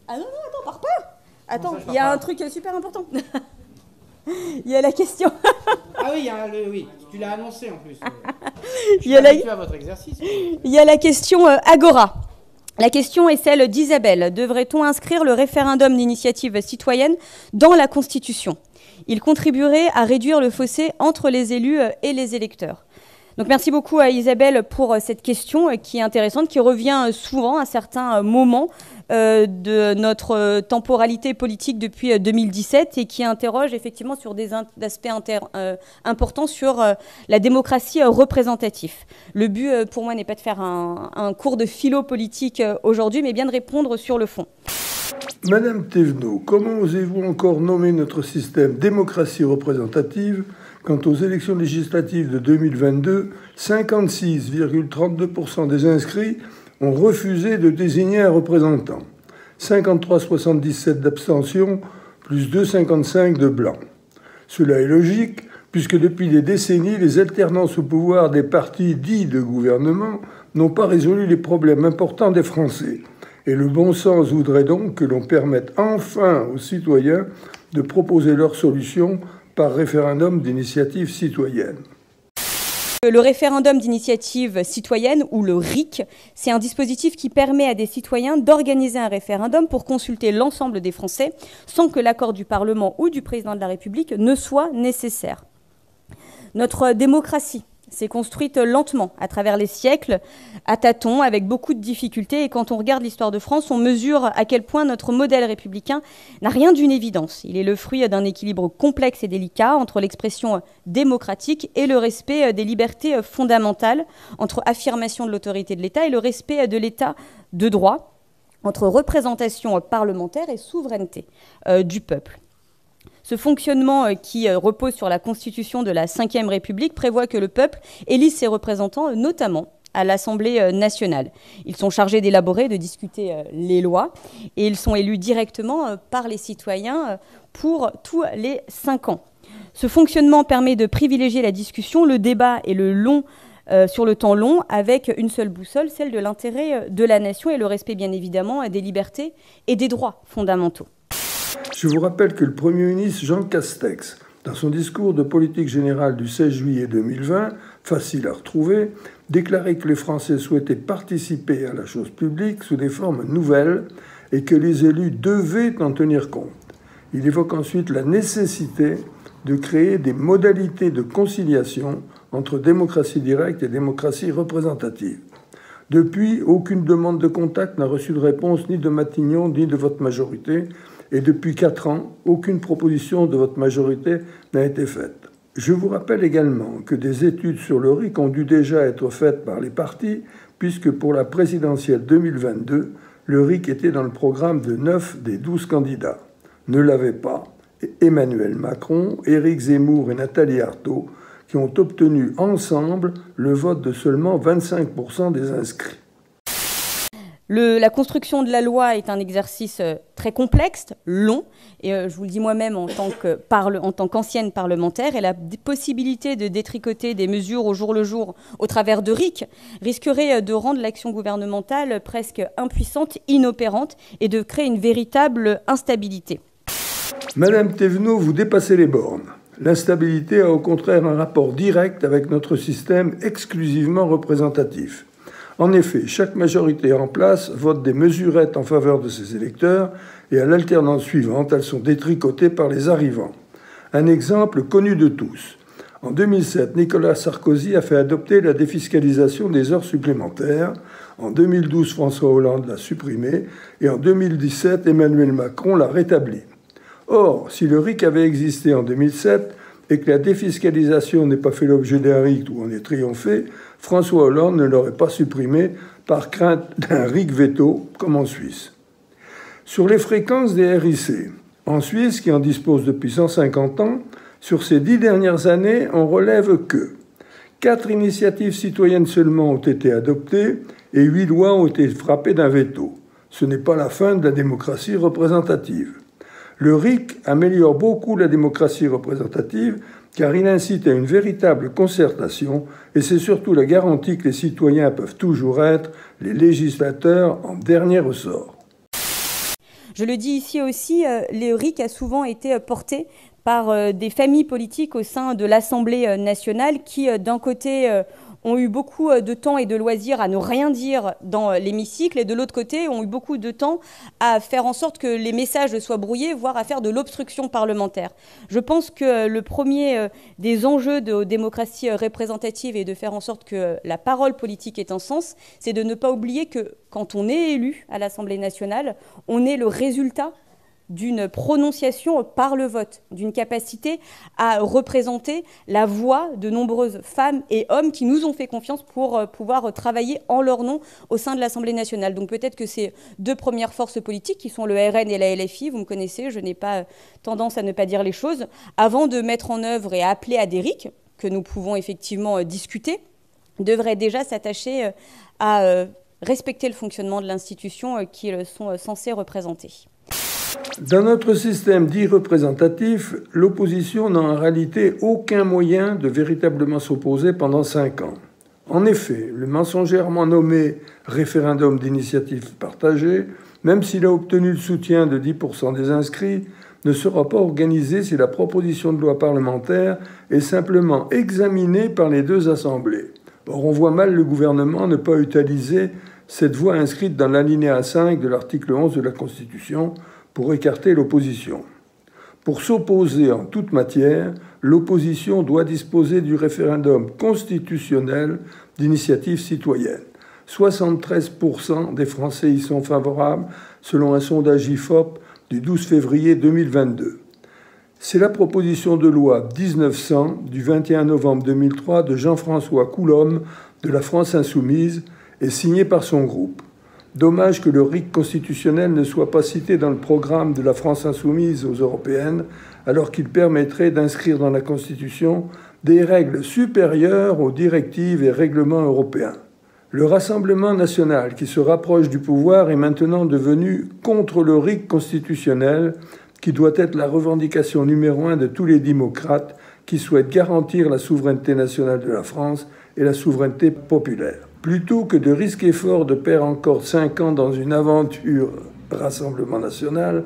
Ah non, non, attends, pars pas. Attends, il y a un truc super important. Il y a la question. Ah oui, oui, tu l'as annoncé en plus. Je Il suis habitué à votre exercice. Il y a la question Agora. La question est celle d'Isabelle. Devrait-on inscrire le référendum d'initiative citoyenne dans la Constitution? Il contribuerait à réduire le fossé entre les élus et les électeurs. Donc merci beaucoup à Isabelle pour cette question qui est intéressante, qui revient souvent à certains moments de notre temporalité politique depuis 2017 et qui interroge effectivement sur des aspects importants sur la démocratie représentative. Le but pour moi n'est pas de faire un cours de philo politique aujourd'hui, mais bien de répondre sur le fond. Madame Thévenot, comment osez-vous encore nommer notre système démocratie représentative quand aux élections législatives de 2022, 56,32% des inscrits ont refusé de désigner un représentant, 53,77 d'abstention, plus 2,55 de blanc. Cela est logique, puisque depuis des décennies, les alternances au pouvoir des partis dits de gouvernement n'ont pas résolu les problèmes importants des Français. Et le bon sens voudrait donc que l'on permette enfin aux citoyens de proposer leurs solutions par référendum d'initiative citoyenne. Le référendum d'initiative citoyenne, ou le RIC, c'est un dispositif qui permet à des citoyens d'organiser un référendum pour consulter l'ensemble des Français sans que l'accord du Parlement ou du président de la République ne soit nécessaire. Notre démocratie s'est construite lentement, à travers les siècles, à tâtons, avec beaucoup de difficultés. Et quand on regarde l'histoire de France, on mesure à quel point notre modèle républicain n'a rien d'une évidence. Il est le fruit d'un équilibre complexe et délicat entre l'expression démocratique et le respect des libertés fondamentales, entre affirmation de l'autorité de l'État et le respect de l'État de droit, entre représentation parlementaire et souveraineté du peuple. Ce fonctionnement qui repose sur la Constitution de la Ve République prévoit que le peuple élise ses représentants, notamment à l'Assemblée nationale. Ils sont chargés d'élaborer, de discuter les lois, et ils sont élus directement par les citoyens pour tous les 5 ans. Ce fonctionnement permet de privilégier la discussion, le débat et le long sur le temps long, avec une seule boussole, celle de l'intérêt de la nation et le respect bien évidemment des libertés et des droits fondamentaux. Je vous rappelle que le Premier ministre Jean Castex, dans son discours de politique générale du 16 juillet 2020, facile à retrouver, déclarait que les Français souhaitaient participer à la chose publique sous des formes nouvelles et que les élus devaient en tenir compte. Il évoque ensuite la nécessité de créer des modalités de conciliation entre démocratie directe et démocratie représentative. Depuis, aucune demande de contact n'a reçu de réponse ni de Matignon ni de votre majorité. Et depuis 4 ans, aucune proposition de votre majorité n'a été faite. Je vous rappelle également que des études sur le RIC ont dû déjà être faites par les partis, puisque pour la présidentielle 2022, le RIC était dans le programme de 9 des 12 candidats. Ne l'avaient pas Emmanuel Macron, Éric Zemmour et Nathalie Arthaud, qui ont obtenu ensemble le vote de seulement 25% des inscrits. La construction de la loi est un exercice très complexe, long, et je vous le dis moi-même en tant qu'ancienne parlementaire, et la possibilité de détricoter des mesures au jour le jour au travers de RIC risquerait de rendre l'action gouvernementale presque impuissante, inopérante, et de créer une véritable instabilité. Madame Thévenot, vous dépassez les bornes. L'instabilité a au contraire un rapport direct avec notre système exclusivement représentatif. En effet, chaque majorité en place vote des mesurettes en faveur de ses électeurs et à l'alternance suivante, elles sont détricotées par les arrivants. Un exemple connu de tous. En 2007, Nicolas Sarkozy a fait adopter la défiscalisation des heures supplémentaires. En 2012, François Hollande l'a supprimée et en 2017, Emmanuel Macron l'a rétablie. Or, si le RIC avait existé en 2007 et que la défiscalisation n'ait pas fait l'objet d'un RIC où on est triomphé, François Hollande ne l'aurait pas supprimé par crainte d'un RIC veto, comme en Suisse. Sur les fréquences des RIC, en Suisse, qui en dispose depuis 150 ans, sur ces 10 dernières années, on relève que 4 initiatives citoyennes seulement ont été adoptées et 8 lois ont été frappées d'un veto. Ce n'est pas la fin de la démocratie représentative. Le RIC améliore beaucoup la démocratie représentative car il incite à une véritable concertation et c'est surtout la garantie que les citoyens peuvent toujours être les législateurs en dernier ressort. Je le dis ici aussi, le RIC a souvent été porté par des familles politiques au sein de l'Assemblée nationale qui, d'un côté, ont eu beaucoup de temps et de loisirs à ne rien dire dans l'hémicycle et de l'autre côté ont eu beaucoup de temps à faire en sorte que les messages soient brouillés, voire à faire de l'obstruction parlementaire. Je pense que le premier des enjeux de démocratie représentative et de faire en sorte que la parole politique ait un sens, c'est de ne pas oublier que quand on est élu à l'Assemblée nationale, on est le résultat d'une prononciation par le vote, d'une capacité à représenter la voix de nombreuses femmes et hommes qui nous ont fait confiance pour pouvoir travailler en leur nom au sein de l'Assemblée nationale. Donc peut-être que ces deux premières forces politiques, qui sont le RN et la LFI, vous me connaissez, je n'ai pas tendance à ne pas dire les choses, avant de mettre en œuvre et à appeler à des RIC, que nous pouvons effectivement discuter, devraient déjà s'attacher à respecter le fonctionnement de l'institution qu'ils sont censés représenter. Dans notre système dit représentatif, l'opposition n'a en réalité aucun moyen de véritablement s'opposer pendant 5 ans. En effet, le mensongèrement nommé référendum d'initiative partagée, même s'il a obtenu le soutien de 10% des inscrits, ne sera pas organisé si la proposition de loi parlementaire est simplement examinée par les deux assemblées. Or, on voit mal le gouvernement ne pas utiliser cette voie inscrite dans l'alinéa 5 de l'article 11 de la Constitution pour écarter l'opposition. Pour s'opposer en toute matière, l'opposition doit disposer du référendum constitutionnel d'initiative citoyenne. 73% des Français y sont favorables, selon un sondage IFOP du 12 février 2022. C'est la proposition de loi 1900 du 21 novembre 2003 de Jean-François Coulombe de la France Insoumise et signée par son groupe. Dommage que le RIC constitutionnel ne soit pas cité dans le programme de la France Insoumise aux européennes, alors qu'il permettrait d'inscrire dans la Constitution des règles supérieures aux directives et règlements européens. Le Rassemblement national, qui se rapproche du pouvoir, est maintenant devenu contre le RIC constitutionnel, qui doit être la revendication numéro 1 de tous les démocrates qui souhaitent garantir la souveraineté nationale de la France et la souveraineté populaire. Plutôt que de risquer fort de perdre encore 5 ans dans une aventure Rassemblement national,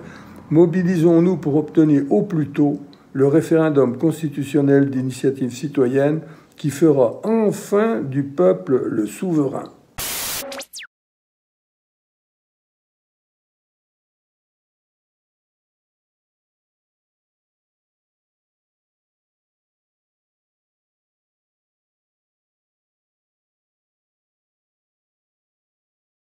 mobilisons-nous pour obtenir au plus tôt le référendum constitutionnel d'initiative citoyenne qui fera enfin du peuple le souverain.